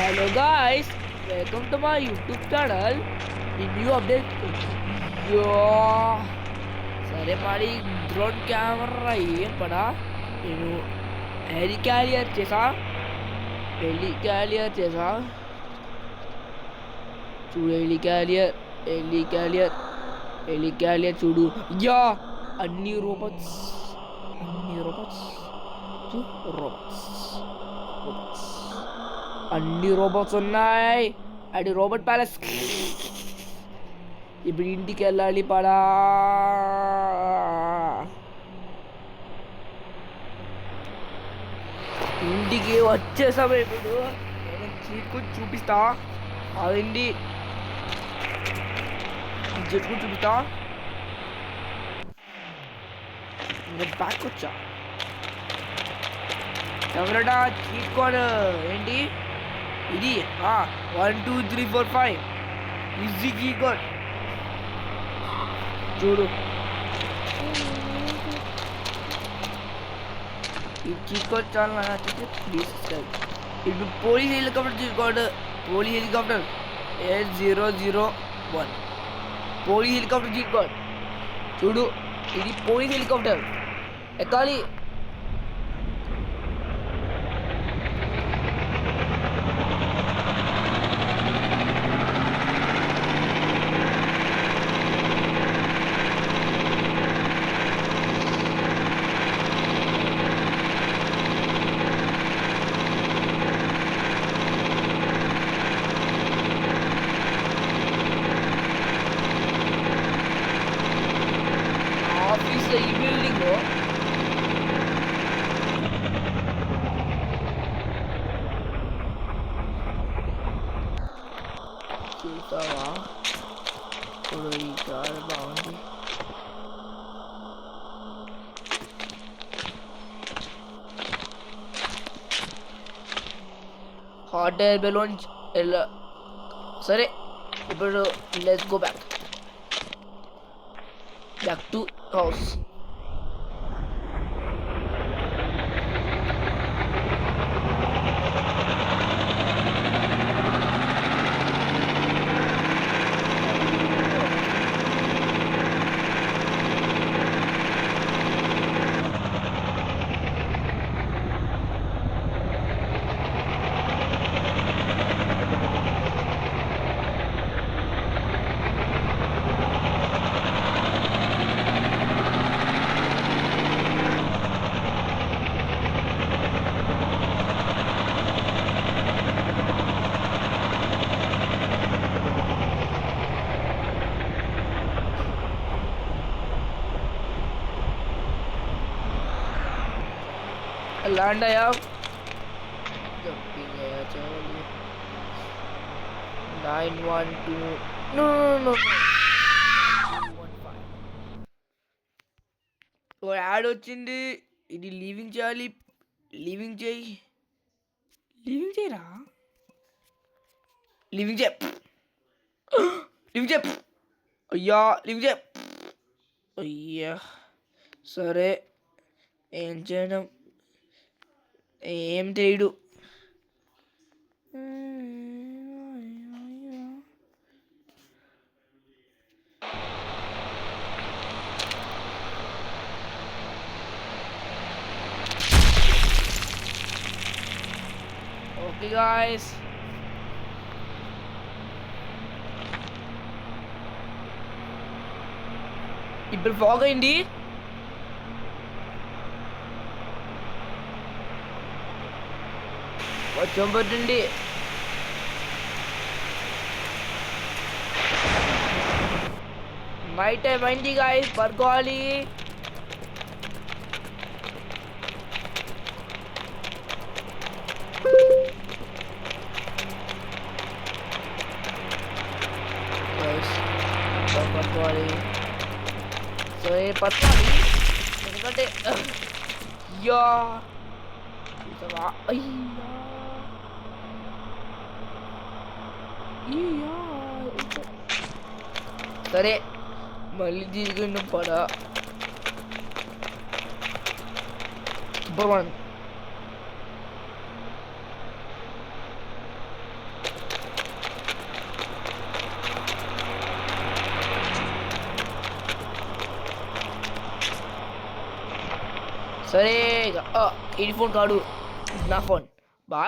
Hello guys, welcome to my YouTube channel. The new update. Yo, సరే మరి drone camera ఏం పడా నేను helicarrier చేసా చూడు హెలికారియర్ చూడు యా అన్ని రోబోట్స్ అన్ని రోబోట్స్ ఉన్నాయి అది రోబోట్ ప్యాలెస్ ఇప్పుడు ఇంటికి వెళ్ళాలి పడా ఇంటికి వచ్చేసాము ఇప్పుడు నేను చీట్కు చూపిస్తా అదండి జట్కు చూపిస్తా నేను బ్యాక్ వచ్చా ఎవరడా చీట్ కోడ్ ఏంటి ఇది 1 2 3 4 5 ఈజీ కీ కోడ్ చూడు ఈ కీ కోడ్ చాలా నచ్చితే ప్లీజ్ సబ్స్క్రైబ్ ఇప్పుడు police helicopter cheat code police helicopter 8001 police helicopter cheat code చూడు ఇది పోలీస్ హెలికాప్టర్ ఎక్కాలి ఈ బిల్డింగ్ చూసావా ఇప్పుడు ఈ కార్ బాగుంది హాట్ ఎయిర్ బెలూన్ సరే ఇప్పుడు let's go back to house. Land आया जंपिंग आया चलिए 912 नो और యాడ్ వచ్చింది ఇది లీవింగ్ చేయాలి లీవింగ్ చేయరా లీవింగ్ చేయ అయ్యా సరే ఏం చేయడం ఏం తెలియడు ఓకే గాయ్స్ ఇప్పుడు ఫాగ్ అయింది వర్షం పడుతుంది నైట్ టైం అయింది గాయ్స్ పడుకోవాలి పడుకోవాలి సరే పడుకోవాలి ఎందుకంటే యా సరే మళ్ళీ తిరిగి పడా సూపర్ వన్ సరే ఇది ఫోన్ కాడు నా ఫోన్